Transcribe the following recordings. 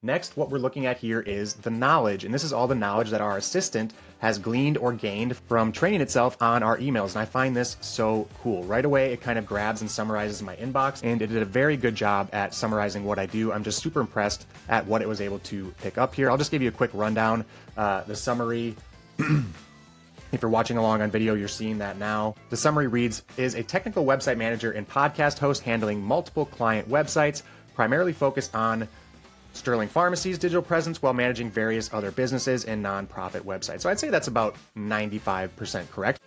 Next, what we're looking at here is the knowledge, and this is all the knowledge that our assistant has gleaned or gained from training itself on our emails, and I find this so cool. Right away, it kind of grabs and summarizes my inbox, and it did a very good job at summarizing what I do. I'm just super impressed at what it was able to pick up here. I'll just give you a quick rundown. The summary if you're watching along on video, you're seeing that now. The summary reads, is a technical website manager and podcast host handling multiple client websites, primarily focused on Sterling Pharmacy's digital presence while managing various other businesses and nonprofit websites. So I'd say that's about 95% correct.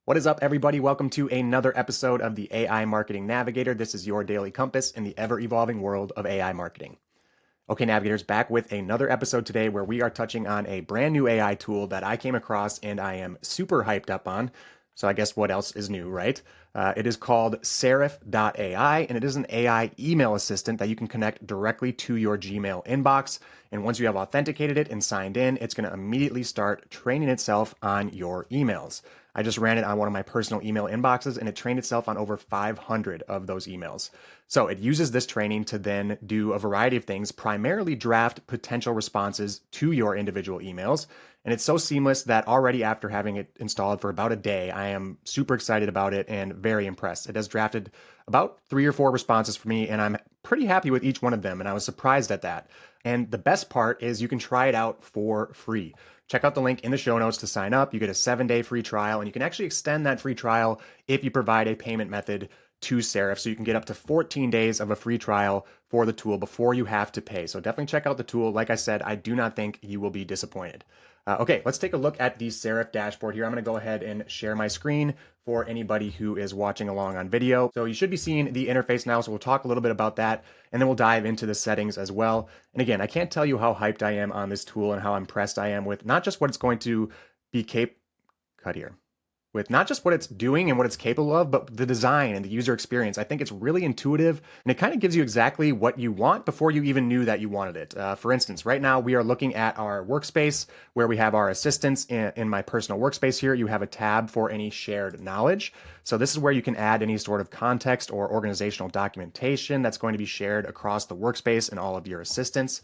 What is up, everybody? Welcome to another episode of the AI Marketing Navigator. This is your daily compass in the ever-evolving world of AI marketing. Okay, Navigators, back with another episode today where we are touching on a brand new AI tool that I came across and I am super hyped up on. So I guess what else is new, right? It is called Serif.ai, and it is an AI email assistant that you can connect directly to your Gmail inbox. And once you have authenticated it and signed in, it's going to immediately start training itself on your emails. I just ran it on one of my personal email inboxes, and it trained itself on over 500 of those emails. So it uses this training to then do a variety of things, primarily draft potential responses to your individual emails. And it's so seamless that already after having it installed for about a day, I am super excited about it and very impressed. It has drafted about 3 or 4 responses for me, and I'm pretty happy with each one of them, and I was surprised at that. And the best part is you can try it out for free. Check out the link in the show notes to sign up. You get a 7-day free trial, and you can actually extend that free trial if you provide a payment method to Serif. So you can get up to 14 days of a free trial for the tool before you have to pay. So definitely check out the tool. Like I said, I do not think you will be disappointed. Okay, let's take a look at the Serif dashboard here. I'm going to go ahead and share my screen for anybody who is watching along on video. So you should be seeing the interface now, so we'll talk a little bit about that, and then we'll dive into the settings as well. And again, I can't tell you how hyped I am on this tool and how impressed I am with not just what it's going to be with not just what it's doing and what it's capable of, but the design and the user experience. I think it's really intuitive, and it kind of gives you exactly what you want before you even knew that you wanted it. For instance, right now we are looking at our workspace where we have our assistants. In my personal workspace here, you have a tab for any shared knowledge. So this is where you can add any sort of context or organizational documentation that's going to be shared across the workspace and all of your assistants.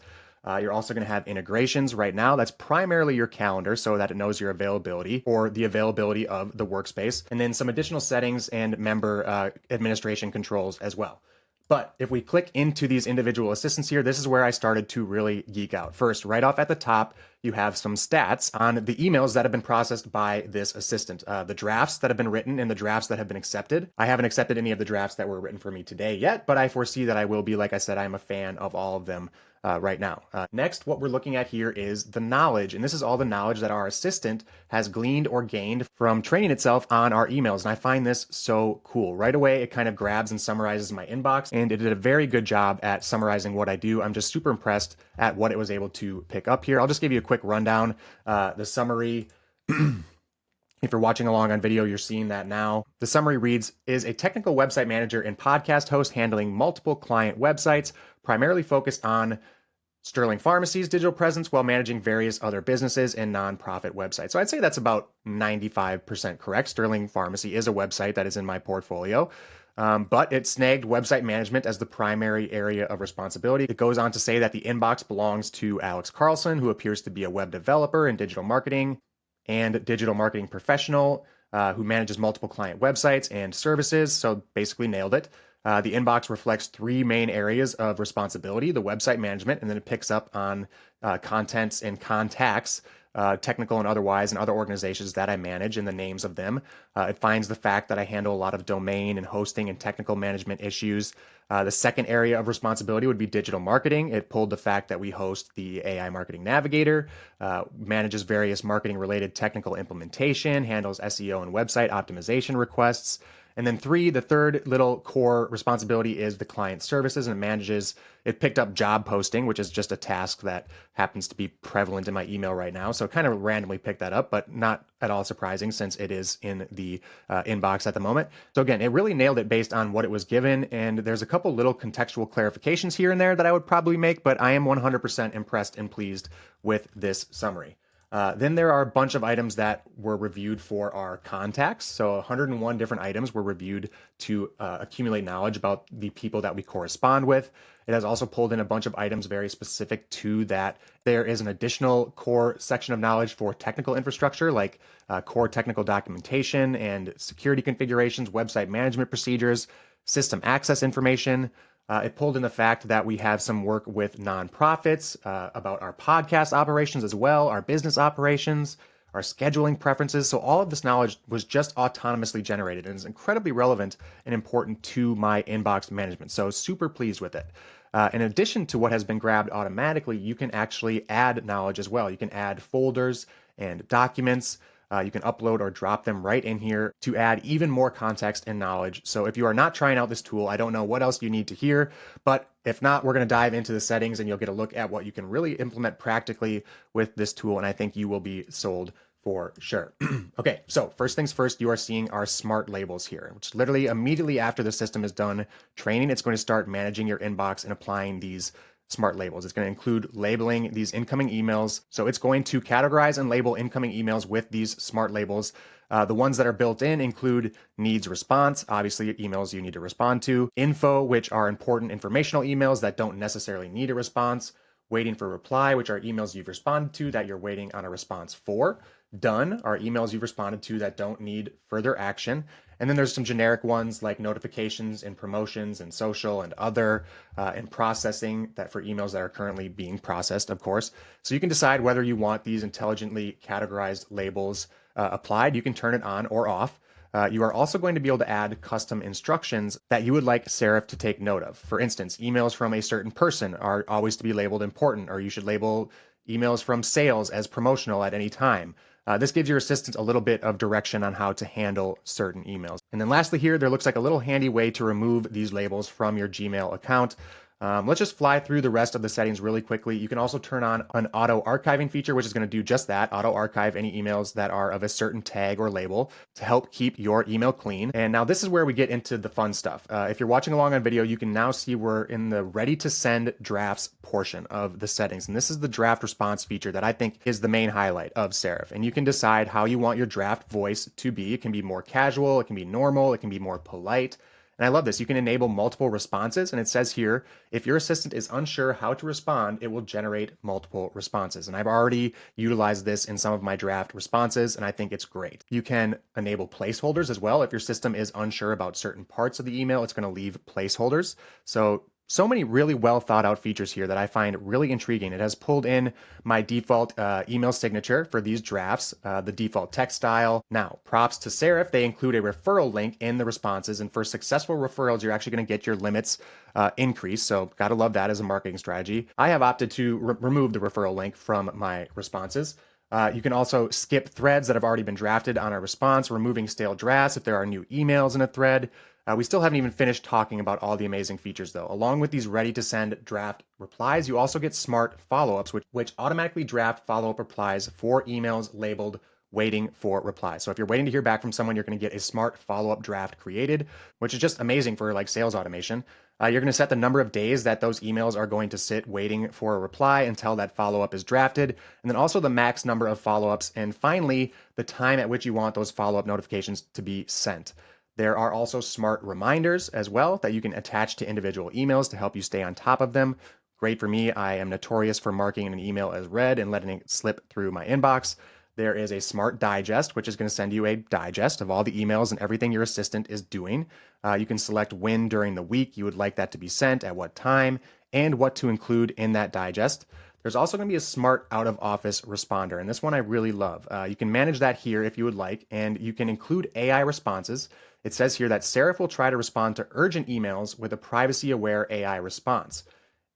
You're also going to have integrations right now. That's primarily your calendar so that it knows your availability or the availability of the workspace, and then some additional settings and member administration controls as well. But if we click into these individual assistants here, this is where I started to really geek out. First, right off at the top, you have some stats on the emails that have been processed by this assistant. The drafts that have been written and the drafts that have been accepted. I haven't accepted any of the drafts that were written for me today yet, but I foresee that I will be. Like I said, I'm a fan of all of them right now. Next, what we're looking at here is the knowledge, and this is all the knowledge that our assistant has gleaned or gained from training itself on our emails, and I find this so cool. Right away, it kind of grabs and summarizes my inbox, and it did a very good job at summarizing what I do. I'm just super impressed at what it was able to pick up here. I'll just give you a quick rundown. The summary if you're watching along on video, you're seeing that now. The summary reads, is a technical website manager and podcast host handling multiple client websites, primarily focused on Sterling Pharmacy's digital presence while managing various other businesses and nonprofit websites. So I'd say that's about 95% correct. Sterling Pharmacy is a website that is in my portfolio. But it snagged website management as the primary area of responsibility. It goes on to say that the inbox belongs to Alex Carlson, who appears to be a web developer and digital marketing professional who manages multiple client websites and services. So basically nailed it. The inbox reflects 3 main areas of responsibility: the website management, and then it picks up on contents and contacts, technical and otherwise, and other organizations that I manage and the names of them. It finds the fact that I handle a lot of domain and hosting and technical management issues. The second area of responsibility would be digital marketing. It pulled the fact that we host the AI Marketing Navigator, manages various marketing related technical implementation, handles SEO and website optimization requests. And then three, the third little core responsibility is the client services, and it picked up job posting, which is just a task that happens to be prevalent in my email right now. So kind of randomly picked that up, but not at all surprising since it is in the inbox at the moment. So again, it really nailed it based on what it was given. And there's a couple little contextual clarifications here and there that I would probably make, but I am 100% impressed and pleased with this summary. Then there are a bunch of items that were reviewed for our contacts. So 101 different items were reviewed to accumulate knowledge about the people that we correspond with. It has also pulled in a bunch of items very specific to that. There is an additional core section of knowledge for technical infrastructure, like core technical documentation and security configurations, website management procedures, system access information. It pulled in the fact that we have some work with nonprofits about our podcast operations as well, our business operations, our scheduling preferences. So all of this knowledge was just autonomously generated and is incredibly relevant and important to my inbox management. So super pleased with it. In addition to what has been grabbed automatically, you can actually add knowledge as well. You can add folders and documents. You can upload or drop them right in here to add even more context and knowledge. So if you are not trying out this tool, I don't know what else you need to hear, but if not, we're going to dive into the settings and you'll get a look at what you can really implement practically with this tool. And I think you will be sold for sure. Okay, so first things first, you are seeing our smart labels here, which literally immediately after the system is done training, it's going to start managing your inbox and applying these smart labels. It's going to include labeling these incoming emails. So it's going to categorize and label incoming emails with these smart labels. The ones that are built in include needs response, obviously emails you need to respond to, info, which are important informational emails that don't necessarily need a response, waiting for reply, which are emails you've responded to that you're waiting on a response for, done are emails you've responded to that don't need further action. And then there's some generic ones like notifications and promotions and social and other and processing that for emails that are currently being processed, of course. So you can decide whether you want these intelligently categorized labels applied. You can turn it on or off. You are also going to be able to add custom instructions that you would like Serif to take note of. For instance, emails from a certain person are always to be labeled important, or you should label emails from sales as promotional at any time. This gives your assistant a little bit of direction on how to handle certain emails. And then lastly here, there looks like a little handy way to remove these labels from your Gmail account. Let's just fly through the rest of the settings really quickly. You can also turn on an auto archiving feature, which is going to do just that, auto archive any emails that are of a certain tag or label to help keep your email clean. And now this is where we get into the fun stuff. If you're watching along on video, you can now see we're in the ready to send drafts portion of the settings. And this is the draft response feature that I think is the main highlight of Serif. And you can decide how you want your draft voice to be. It can be more casual, it can be normal, it can be more polite. And I love this. You can enable multiple responses. And it says here, if your assistant is unsure how to respond, it will generate multiple responses. And I've already utilized this in some of my draft responses, and I think it's great. You can enable placeholders as well. If your system is unsure about certain parts of the email, it's going to leave placeholders. So many really well thought out features here that I find really intriguing. It has pulled in my default email signature for these drafts, the default text style. Now, props to Serif, they include a referral link in the responses. And for successful referrals, you're actually going to get your limits increased. So gotta love that as a marketing strategy. I have opted to remove the referral link from my responses. You can also skip threads that have already been drafted on a response, removing stale drafts if there are new emails in a thread. We still haven't even finished talking about all the amazing features though. Along with these ready to send draft replies, you also get smart follow-ups, which automatically draft follow-up replies for emails labeled waiting for reply. So if you're waiting to hear back from someone, you're going to get a smart follow-up draft created, which is just amazing for like sales automation. You're going to set the number of days that those emails are going to sit waiting for a reply until that follow-up is drafted, and then also the max number of follow-ups, and finally, the time at which you want those follow-up notifications to be sent. There are also smart reminders as well that you can attach to individual emails to help you stay on top of them. Great for me. I am notorious for marking an email as read and letting it slip through my inbox. There is a smart digest, which is going to send you a digest of all the emails and everything your assistant is doing. You can select when during the week you would like that to be sent, at what time, and what to include in that digest. There's also going to be a smart out of office responder, and this one I really love. You can manage that here if you would like, and you can include AI responses. It says here that Serif will try to respond to urgent emails with a privacy aware AI response.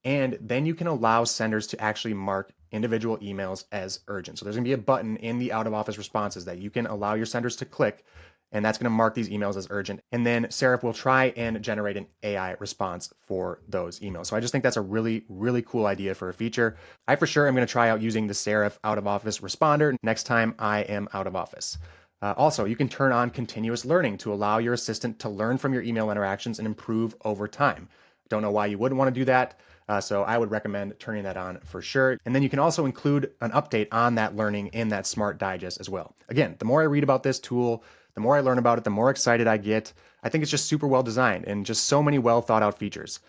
And then you can allow senders to actually mark individual emails as urgent. So there's going to be a button in the out of office responses that you can allow your senders to click and that's going to mark these emails as urgent. And then Serif will try and generate an AI response for those emails. So I just think that's a really, really cool idea for a feature. I for sure am going to try out using the Serif out of office responder next time I am out of office. Also, you can turn on continuous learning to allow your assistant to learn from your email interactions and improve over time. Don't know why you wouldn't want to do that. So I would recommend turning that on for sure. And then you can also include an update on that learning in that smart digest as well. Again, the more I read about this tool, the more I learn about it, the more excited I get. I think it's just super well designed and just so many well thought out features.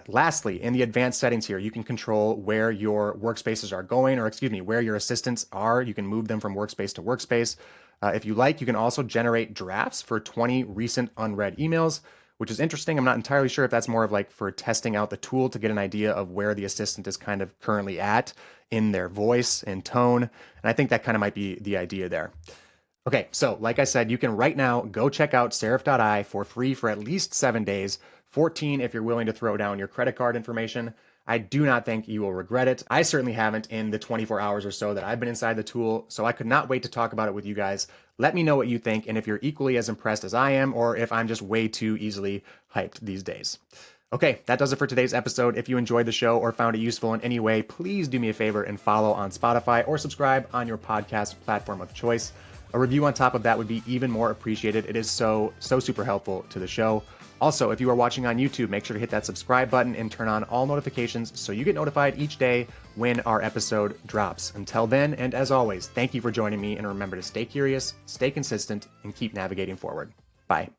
Lastly, in the advanced settings here, you can control where your workspaces are going, or excuse me, where your assistants are. You can move them from workspace to workspace. If you like, you can also generate drafts for 20 recent unread emails, which is interesting. I'm not entirely sure if that's more of like for testing out the tool to get an idea of where the assistant is kind of currently at in their voice and tone. And I think that kind of might be the idea there. Okay, so like I said, you can right now go check out Serif.ai for free for at least 7 days, 14 if you're willing to throw down your credit card information. I do not think you will regret it. I certainly haven't in the 24 hours or so that I've been inside the tool, so I could not wait to talk about it with you guys. Let me know what you think and if you're equally as impressed as I am, or if I'm just way too easily hyped these days. Okay, that does it for today's episode. If you enjoyed the show or found it useful in any way, please do me a favor and follow on Spotify or subscribe on your podcast platform of choice. A review on top of that would be even more appreciated. It is so super helpful to the show. Also, if you are watching on YouTube, make sure to hit that subscribe button and turn on all notifications so you get notified each day when our episode drops. Until then, and as always, thank you for joining me, and remember to stay curious, stay consistent, and keep navigating forward. Bye.